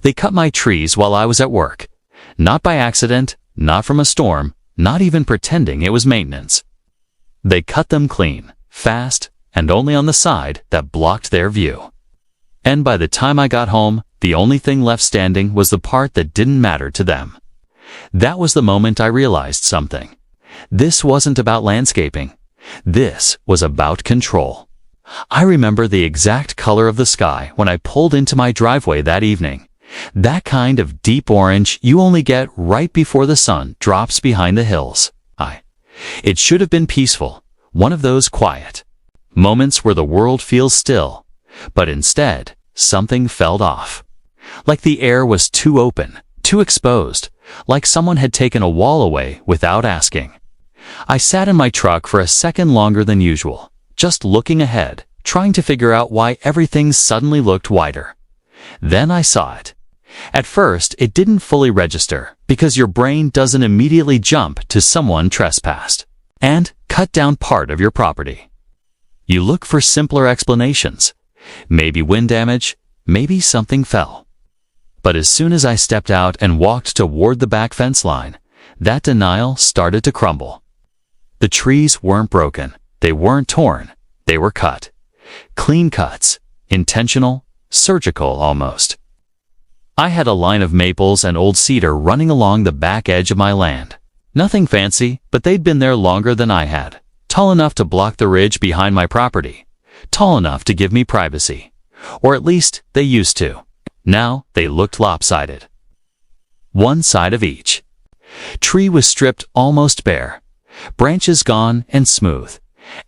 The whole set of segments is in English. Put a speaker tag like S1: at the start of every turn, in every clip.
S1: They cut my trees while I was at work. Not by accident, not from a storm, not even pretending it was maintenance. They cut them clean, fast, and only on the side that blocked their view. And by the time I got home, the only thing left standing was the part that didn't matter to them. That was the moment I realized something. This wasn't about landscaping. This was about control. I remember the exact color of the sky when I pulled into my driveway that evening. That kind of deep orange you only get right before the sun drops behind the hills. It should have been peaceful, one of those quiet moments where the world feels still, but instead, something felt off. Like the air was too open, too exposed, like someone had taken a wall away without asking. I sat in my truck for a second longer than usual, just looking ahead, trying to figure out why everything suddenly looked wider. Then I saw it. At first, it didn't fully register, because your brain doesn't immediately jump to someone trespassed and cut down part of your property. You look for simpler explanations. Maybe wind damage, maybe something fell. But as soon as I stepped out and walked toward the back fence line, that denial started to crumble. The trees weren't broken, they weren't torn, they were cut. Clean cuts, intentional, surgical almost. I had a line of maples and old cedar running along the back edge of my land. Nothing fancy, but they'd been there longer than I had. Tall enough to block the ridge behind my property. Tall enough to give me privacy. Or at least they used to. Now they looked lopsided. One side of each. Tree was stripped almost bare. Branches gone and smooth.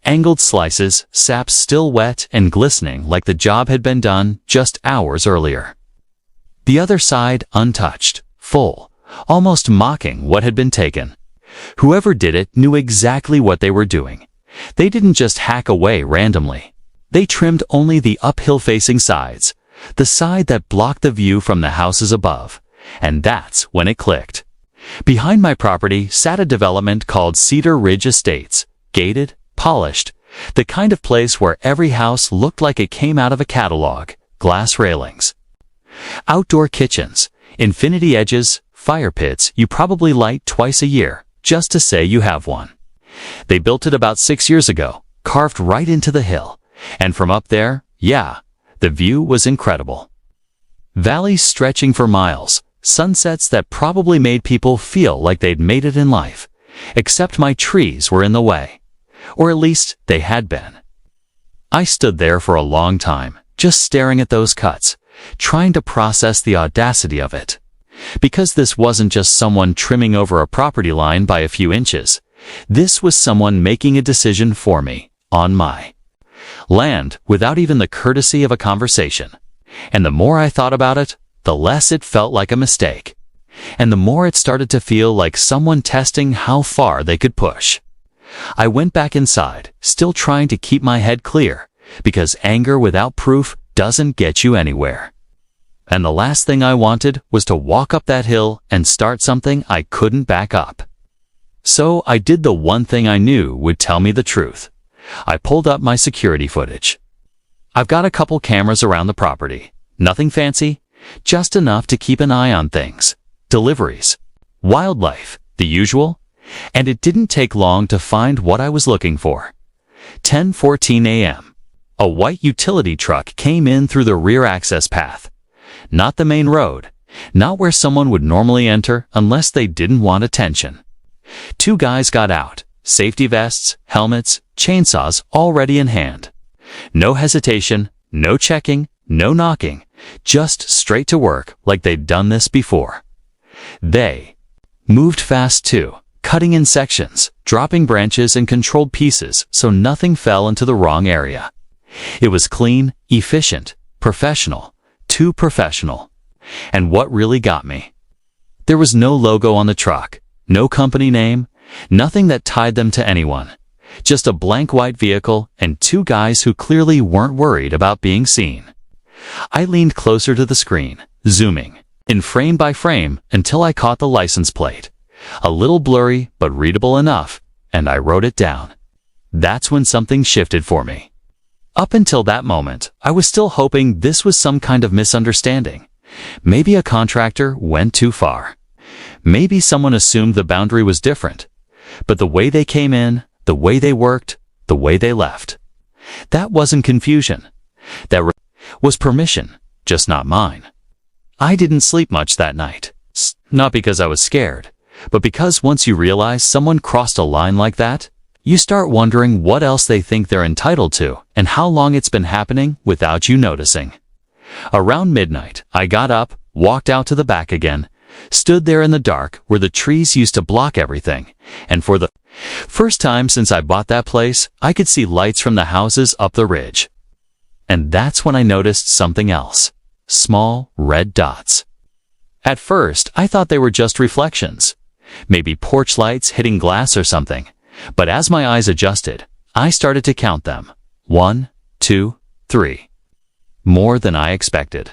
S1: Angled slices, sap still wet and glistening like the job had been done just hours earlier. The other side untouched, full, almost mocking what had been taken. Whoever did it knew exactly what they were doing. They didn't just hack away randomly. They trimmed only the uphill-facing sides, the side that blocked the view from the houses above. And that's when it clicked. Behind my property sat a development called Cedar Ridge Estates, gated, polished, the kind of place where every house looked like it came out of a catalog, glass railings. Outdoor kitchens, infinity edges, fire pits you probably light twice a year, just to say you have one. They built it about 6 years ago, carved right into the hill. And from up there, yeah, the view was incredible. Valleys stretching for miles, sunsets that probably made people feel like they'd made it in life. Except my trees were in the way. Or at least they had been. I stood there for a long time, just staring at those cuts, trying to process the audacity of it. Because this wasn't just someone trimming over a property line by a few inches. This was someone making a decision for me, on my land, without even the courtesy of a conversation. And the more I thought about it, the less it felt like a mistake. And the more it started to feel like someone testing how far they could push. I went back inside, still trying to keep my head clear, because anger without proof doesn't get you anywhere. And the last thing I wanted was to walk up that hill and start something I couldn't back up. So I did the one thing I knew would tell me the truth. I pulled up my security footage. I've got a couple cameras around the property. Nothing fancy, just enough to keep an eye on things. Deliveries, wildlife, the usual. And it didn't take long to find what I was looking for. 10:14 a.m. A white utility truck came in through the rear access path. Not the main road, not where someone would normally enter unless they didn't want attention. 2 guys got out, safety vests, helmets, chainsaws already in hand. No hesitation, no checking, no knocking, just straight to work like they'd done this before. They moved fast too, cutting in sections, dropping branches and controlled pieces so nothing fell into the wrong area. It was clean, efficient, professional, too professional. And what really got me? There was no logo on the truck, no company name, nothing that tied them to anyone. Just a blank white vehicle and 2 guys who clearly weren't worried about being seen. I leaned closer to the screen, zooming, in frame by frame until I caught the license plate. A little blurry, but readable enough, and I wrote it down. That's when something shifted for me. Up until that moment, I was still hoping this was some kind of misunderstanding, Maybe a contractor went too far. Maybe someone assumed the boundary was different. But the way they came in, the way they worked, the way they left, that wasn't confusion. That was permission, just not mine. I didn't sleep much that night. Not because I was scared, but because once you realize someone crossed a line like that, you start wondering what else they think they're entitled to and how long it's been happening without you noticing. Around midnight, I got up, walked out to the back again, stood there in the dark where the trees used to block everything, and for the first time since I bought that place, I could see lights from the houses up the ridge. And that's when I noticed something else. Small, red dots. At first, I thought they were just reflections. Maybe porch lights hitting glass or something. But as my eyes adjusted, I started to count them. 1, 2, 3. More than I expected.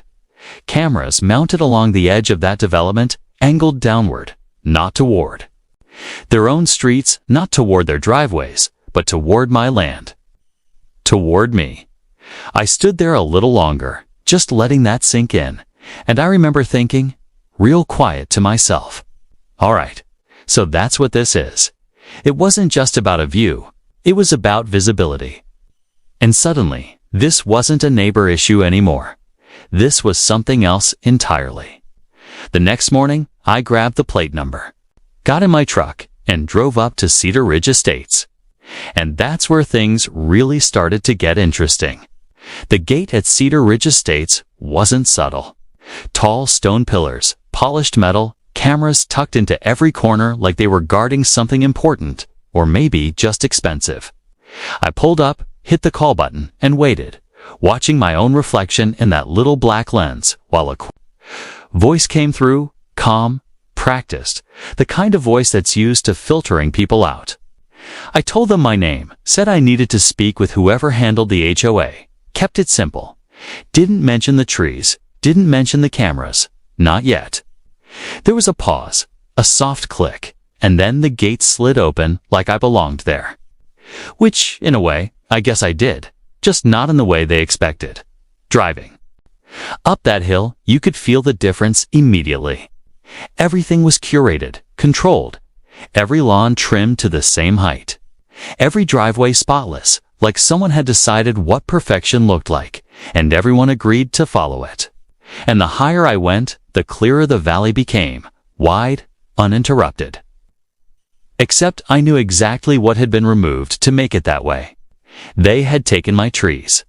S1: Cameras mounted along the edge of that development, angled downward, not toward their own streets, not toward their driveways, but toward my land. Toward me. I stood there a little longer, just letting that sink in, and I remember thinking, real quiet to myself, all right, so that's what this is. It wasn't just about a view, it was about visibility. And suddenly, this wasn't a neighbor issue anymore. This was something else entirely. The next morning, I grabbed the plate number, got in my truck, and drove up to Cedar Ridge Estates. And that's where things really started to get interesting. The gate at Cedar Ridge Estates wasn't subtle. Tall stone pillars, polished metal, cameras tucked into every corner like they were guarding something important, or maybe just expensive. I pulled up, hit the call button, and waited, watching my own reflection in that little black lens while a voice came through, calm, practiced, the kind of voice that's used to filtering people out. I told them my name, said I needed to speak with whoever handled the HOA, kept it simple, didn't mention the trees, didn't mention the cameras, not yet. There was a pause, a soft click, and then the gate slid open like I belonged there. Which, in a way, I guess I did, just not in the way they expected. Driving up that hill, you could feel the difference immediately. Everything was curated, controlled. Every lawn trimmed to the same height. Every driveway spotless, like someone had decided what perfection looked like, and everyone agreed to follow it. And the higher I went, the clearer the valley became, wide, uninterrupted. Except I knew exactly what had been removed to make it that way. They had taken my trees.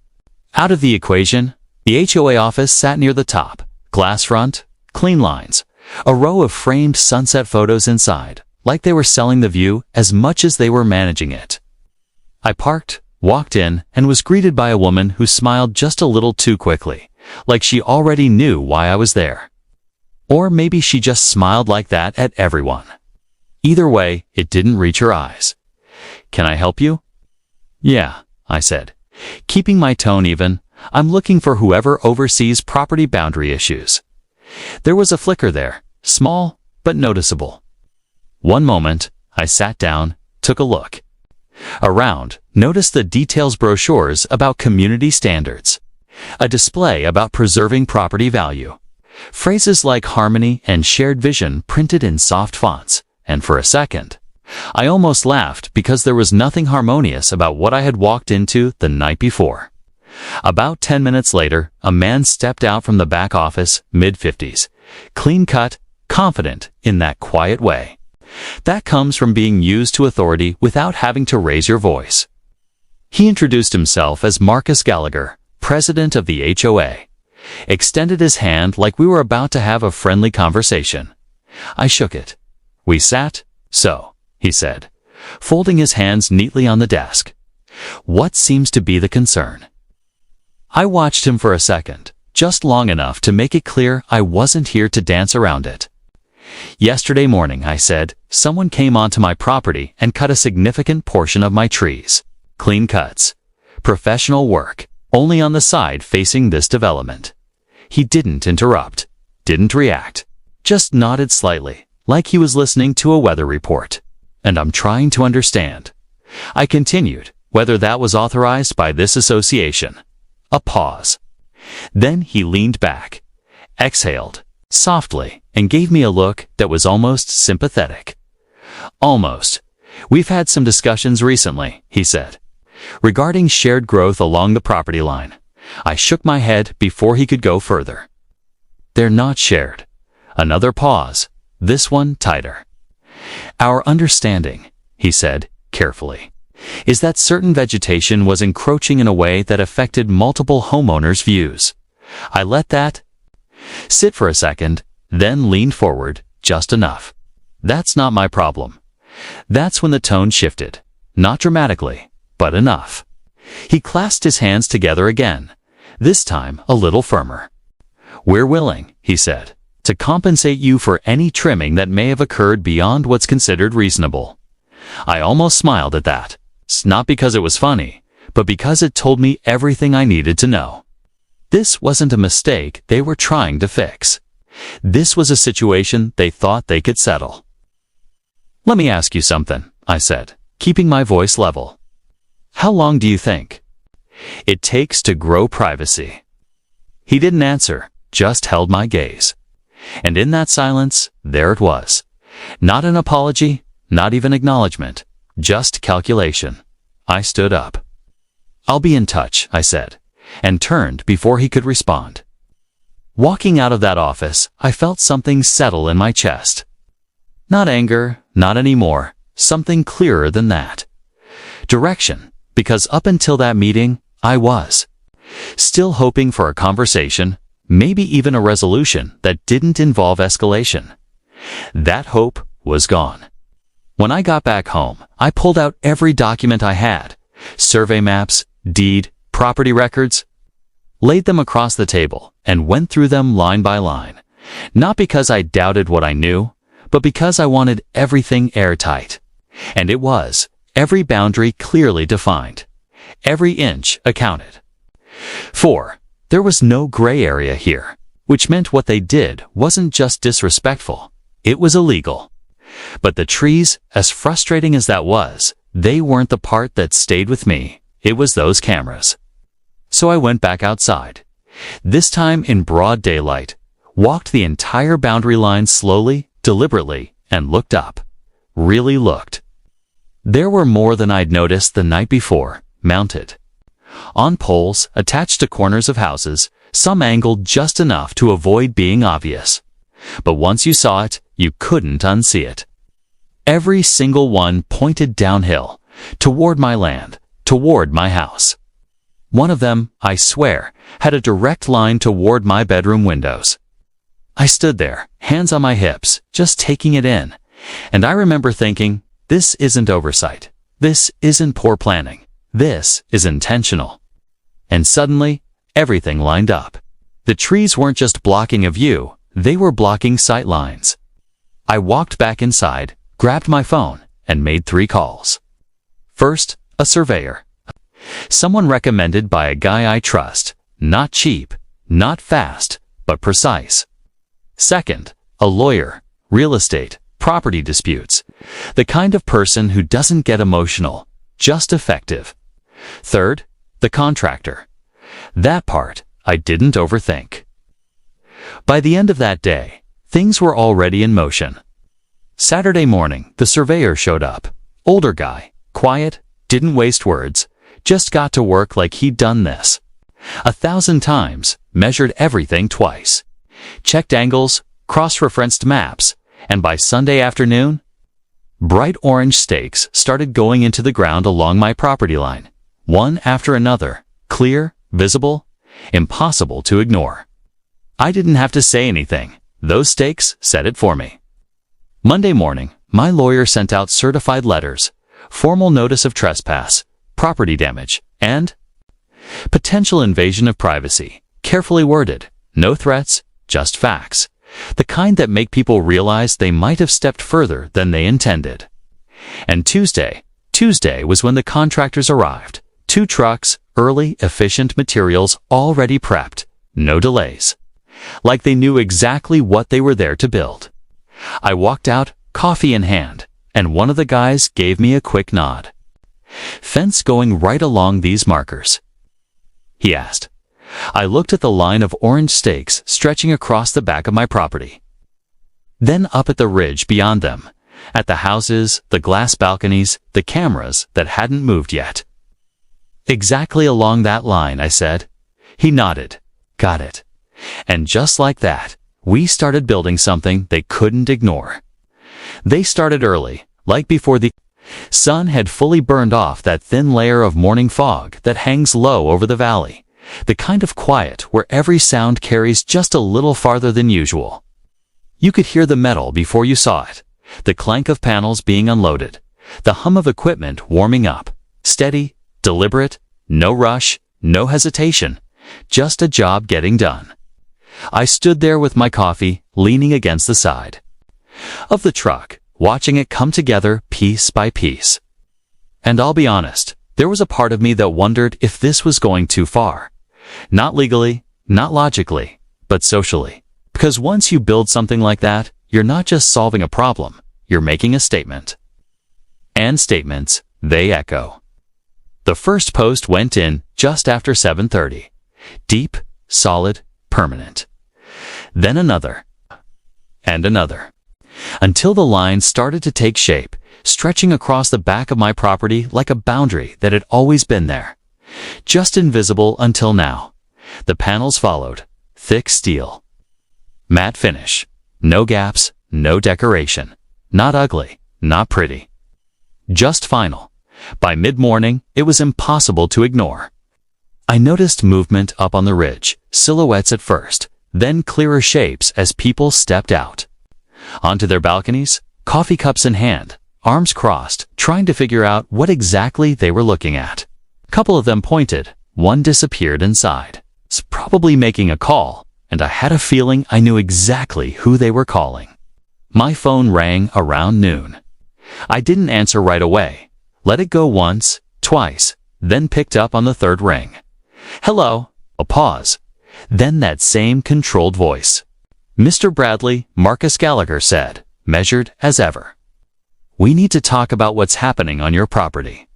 S1: Out of the equation, the HOA office sat near the top, glass front, clean lines, a row of framed sunset photos inside, like they were selling the view as much as they were managing it. I parked, walked in, and was greeted by a woman who smiled just a little too quickly, like she already knew why I was there. Or maybe she just smiled like that at everyone. Either way, it didn't reach her eyes. "Can I help you?" "Yeah," I said, keeping my tone even. "I'm looking for whoever oversees property boundary issues." There was a flicker there, small but noticeable. One moment, I sat down, took a look around, noticed the details brochures about community standards, a display about preserving property value, phrases like harmony and shared vision printed in soft fonts, and for a second, I almost laughed because there was nothing harmonious about what I had walked into the night before. About 10 minutes later, a man stepped out from the back office, mid-50s, clean-cut, confident in that quiet way. That comes from being used to authority without having to raise your voice. He introduced himself as Marcus Gallagher, president of the HOA, extended his hand like we were about to have a friendly conversation. I shook it. "We sat, so," he said, folding his hands neatly on the desk. "What seems to be the concern?" I watched him for a second, just long enough to make it clear I wasn't here to dance around it. "Yesterday morning," I said, "someone came onto my property and cut a significant portion of my trees. Clean cuts. Professional work, only on the side facing this development." He didn't interrupt, didn't react, just nodded slightly, like he was listening to a weather report. "And I'm trying to understand," I continued, "whether that was authorized by this association." A pause. Then he leaned back. exhaled, softly, and gave me a look that was almost sympathetic. Almost. We've had some discussions recently, he said, regarding shared growth along the property line. I shook my head before he could go further. They're not shared. Another pause, this one tighter. Our understanding, he said, carefully, is that certain vegetation was encroaching in a way that affected multiple homeowners' views. I let that sit for a second, then leaned forward, just enough. That's not my problem. That's when the tone shifted. Not dramatically, but enough. He clasped his hands together again, this time a little firmer. We're willing, he said, to compensate you for any trimming that may have occurred beyond what's considered reasonable. I almost smiled at that, not because it was funny, but because it told me everything I needed to know. This wasn't a mistake they were trying to fix. This was a situation they thought they could settle. Let me ask you something, I said, keeping my voice level. How long do you think it takes to grow privacy? He didn't answer, just held my gaze. And in that silence, there it was. Not an apology, not even acknowledgement, just calculation. I stood up. I'll be in touch, I said, and turned before he could respond. Walking out of that office, I felt something settle in my chest. Not anger, not anymore, something clearer than that. Direction, because up until that meeting, I was still hoping for a conversation, maybe even a resolution that didn't involve escalation. That hope was gone. When I got back home, I pulled out every document I had, survey maps, deed, property records, laid them across the table, and went through them line by line, not because I doubted what I knew, but because I wanted everything airtight. And it was, every boundary clearly defined, every inch accounted. 4. There was no gray area here, which meant what they did wasn't just disrespectful, it was illegal. But the trees, as frustrating as that was, they weren't the part that stayed with me, it was those cameras. So I went back outside, this time in broad daylight, walked the entire boundary line slowly, deliberately, and looked up. Really looked. There were more than I'd noticed the night before, mounted on poles attached to corners of houses, some angled just enough to avoid being obvious. But once you saw it, you couldn't unsee it. Every single one pointed downhill, toward my land, toward my house. One of them, I swear, had a direct line toward my bedroom windows. I stood there, hands on my hips, just taking it in, and I remember thinking, this isn't oversight. This isn't poor planning. This is intentional. And suddenly, everything lined up. The trees weren't just blocking a view, they were blocking sight lines. I walked back inside, grabbed my phone, and made 3 calls. First, a surveyor. Someone recommended by a guy I trust, not cheap, not fast, but precise. Second, a lawyer, real estate, property disputes, the kind of person who doesn't get emotional, just effective. Third, the contractor. That part, I didn't overthink. By the end of that day, things were already in motion. Saturday morning, the surveyor showed up. Older guy, quiet, didn't waste words, just got to work like he'd done this 1,000 times, measured everything twice, checked angles, cross-referenced maps, and by Sunday afternoon, bright orange stakes started going into the ground along my property line, one after another, clear, visible, impossible to ignore. I didn't have to say anything. Those stakes said it for me. Monday morning, my lawyer sent out certified letters, formal notice of trespass, property damage, and potential invasion of privacy, carefully worded, no threats, just facts, the kind that make people realize they might have stepped further than they intended. And Tuesday was when the contractors arrived. 2 trucks, early, efficient materials already prepped, no delays. Like they knew exactly what they were there to build. I walked out, coffee in hand, and one of the guys gave me a quick nod. Fence going right along these markers? He asked. I looked at the line of orange stakes stretching across the back of my property. Then up at the ridge beyond them, at the houses, the glass balconies, the cameras that hadn't moved yet. Exactly along that line, I said. He nodded. Got it. And just like that, we started building something they couldn't ignore. They started early, like before the sun had fully burned off that thin layer of morning fog that hangs low over the valley, the kind of quiet where every sound carries just a little farther than usual. You could hear the metal before you saw it, the clank of panels being unloaded, the hum of equipment warming up, steady, deliberate, no rush, no hesitation, just a job getting done. I stood there with my coffee, leaning against the side of the truck, watching it come together piece by piece. And I'll be honest, there was a part of me that wondered if this was going too far. Not legally, not logically, but socially. Because once you build something like that, you're not just solving a problem, you're making a statement. And statements, they echo. The first post went in just after 7:30. Deep, solid, permanent. Then another. And another. Until the line started to take shape, stretching across the back of my property like a boundary that had always been there. Just invisible until now. The panels followed. Thick steel. Matte finish. No gaps, no decoration. Not ugly, not pretty. Just final. By mid-morning, it was impossible to ignore. I noticed movement up on the ridge, silhouettes at first, then clearer shapes as people stepped out. Onto their balconies, coffee cups in hand, arms crossed, trying to figure out what exactly they were looking at. A couple of them pointed, one disappeared inside. It's probably making a call, and I had a feeling I knew exactly who they were calling. My phone rang around noon. I didn't answer right away. Let it go once, twice, then picked up on the third ring. Hello, a pause. Then that same controlled voice. Mr. Bradley, Marcus Gallagher said, measured as ever. We need to talk about what's happening on your property.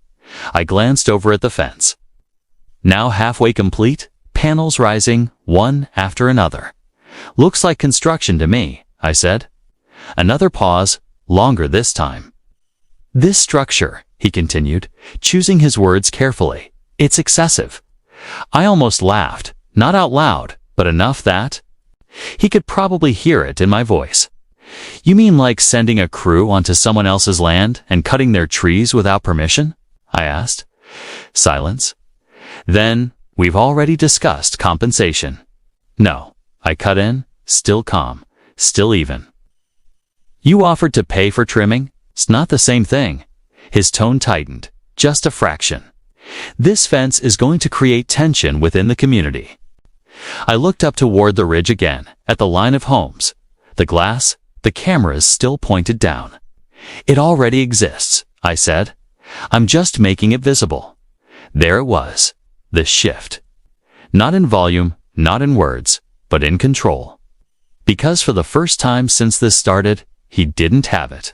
S1: I glanced over at the fence. Now halfway complete, panels rising, one after another. Looks like construction to me, I said. Another pause, longer this time. This structure, he continued, choosing his words carefully. It's excessive. I almost laughed, not out loud, but enough that he could probably hear it in my voice. You mean like sending a crew onto someone else's land and cutting their trees without permission? I asked. Silence. Then, we've already discussed compensation. No, I cut in, still calm, still even. You offered to pay for trimming? It's not the same thing. His tone tightened, just a fraction. This fence is going to create tension within the community. I looked up toward the ridge again, at the line of homes. The glass, the cameras still pointed down. It already exists, I said. I'm just making it visible. There it was, the shift. Not in volume, not in words, but in control. Because for the first time since this started, he didn't have it.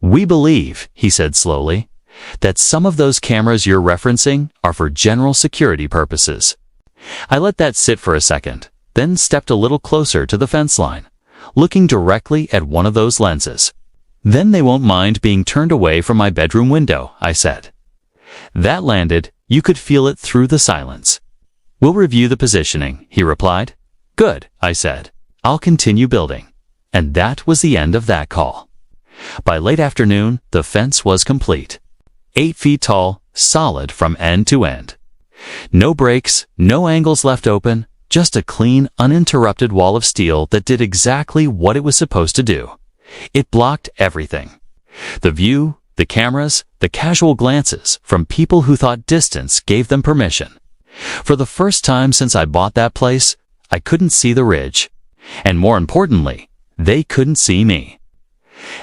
S1: We believe, he said slowly, that some of those cameras you're referencing are for general security purposes. I let that sit for a second, then stepped a little closer to the fence line, looking directly at one of those lenses. Then they won't mind being turned away from my bedroom window, I said. That landed, you could feel it through the silence. We'll review the positioning, he replied. Good, I said. I'll continue building. And that was the end of that call. By late afternoon, the fence was complete. 8 feet tall, solid from end to end. No breaks, no angles left open, just a clean, uninterrupted wall of steel that did exactly what it was supposed to do. It blocked everything. The view, the cameras, the casual glances from people who thought distance gave them permission. For the first time since I bought that place, I couldn't see the ridge. And more importantly, they couldn't see me.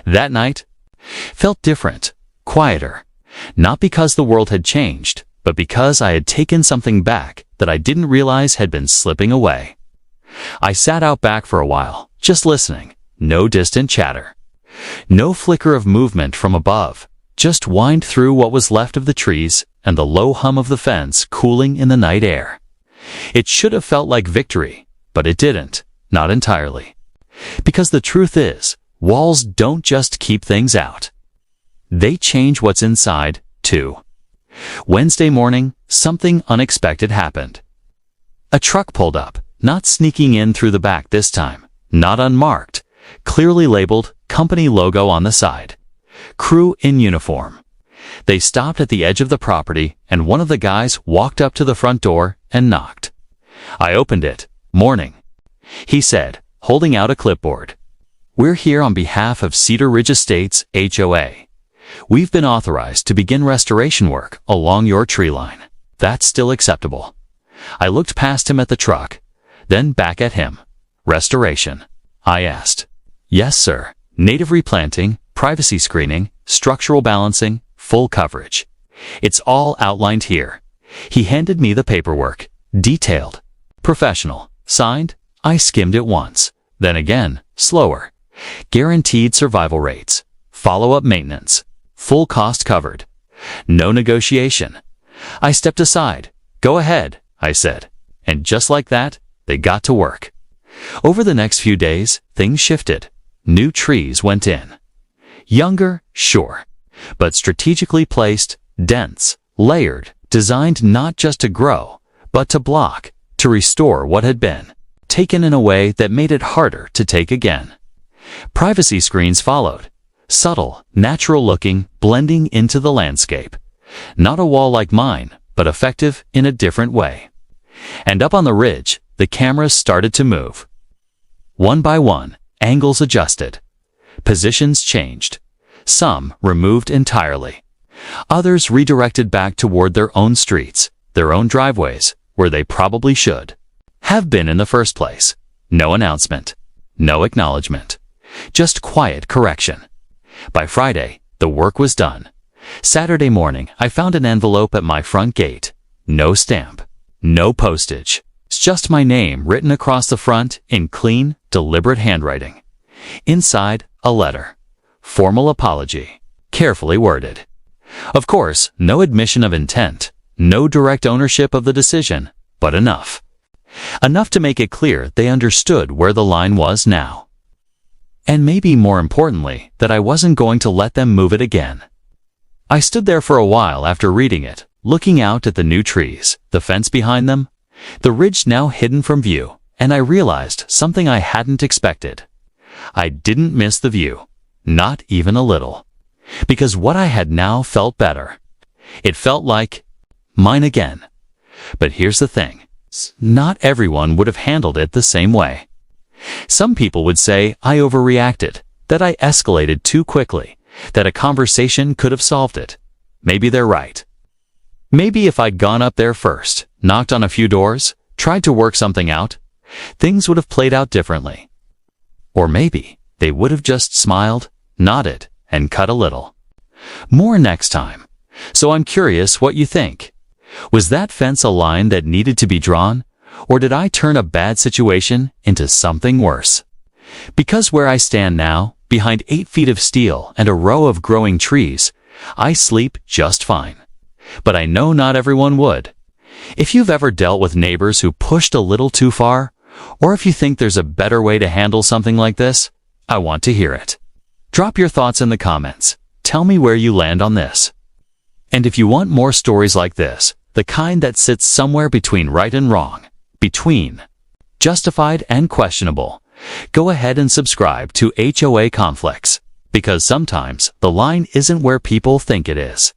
S1: That night felt different, quieter. Not because the world had changed, but because I had taken something back that I didn't realize had been slipping away. I sat out back for a while, just listening. No distant chatter. No flicker of movement from above. Just whined through what was left of the trees and the low hum of the fence cooling in the night air. It should have felt like victory, but it didn't, not entirely. Because the truth is, walls don't just keep things out. They change what's inside, too. Wednesday morning, something unexpected happened. A truck pulled up, not sneaking in through the back this time, not unmarked, clearly labeled company logo on the side. Crew in uniform. They stopped at the edge of the property, and one of the guys walked up to the front door and knocked. I opened it. Morning, he said, holding out a clipboard. We're here on behalf of Cedar Ridge Estates, HOA. We've been authorized to begin restoration work along your tree line. That's still acceptable. I looked past him at the truck, then back at him. Restoration, I asked. Yes, sir. Native replanting, privacy screening, structural balancing, full coverage. It's all outlined here. He handed me the paperwork. Detailed. Professional. Signed. I skimmed it once. Then again, slower. Guaranteed survival rates. Follow-up maintenance. Full cost covered. No negotiation. I stepped aside. Go ahead, I said. And just like that, they got to work. Over the next few days, things shifted. New trees went in. Younger, sure, but strategically placed, dense, layered, designed not just to grow, but to block, to restore what had been, taken in a way that made it harder to take again. Privacy screens followed. Subtle, natural-looking, blending into the landscape. Not a wall like mine, but effective in a different way. And up on the ridge, the cameras started to move. One by one, angles adjusted. Positions changed. Some removed entirely. Others redirected back toward their own streets, their own driveways, where they probably should have been in the first place. No announcement. No acknowledgement. Just quiet correction. By Friday, the work was done. Saturday morning, I found an envelope at my front gate. No stamp. No postage. It's just my name written across the front in clean, deliberate handwriting. Inside, a letter. Formal apology. Carefully worded. Of course, no admission of intent. No direct ownership of the decision, but enough. Enough to make it clear they understood where the line was now. And maybe more importantly, that I wasn't going to let them move it again. I stood there for a while after reading it, looking out at the new trees, the fence behind them, the ridge now hidden from view, and I realized something I hadn't expected. I didn't miss the view, not even a little, because what I had now felt better. It felt like mine again. But here's the thing. Not everyone would have handled it the same way. Some people would say I overreacted, that I escalated too quickly, that a conversation could have solved it. Maybe they're right. Maybe if I'd gone up there first, knocked on a few doors, tried to work something out, things would have played out differently. Or maybe they would have just smiled, nodded, and cut a little. More next time. So I'm curious what you think. Was that fence a line that needed to be drawn? Or did I turn a bad situation into something worse? Because where I stand now, behind 8 feet of steel and a row of growing trees, I sleep just fine. But I know not everyone would. If you've ever dealt with neighbors who pushed a little too far, or if you think there's a better way to handle something like this, I want to hear it. Drop your thoughts in the comments. Tell me where you land on this. And if you want more stories like this, the kind that sits somewhere between right and wrong, between justified and questionable, go ahead and subscribe to HOA Conflicts, because sometimes the line isn't where people think it is.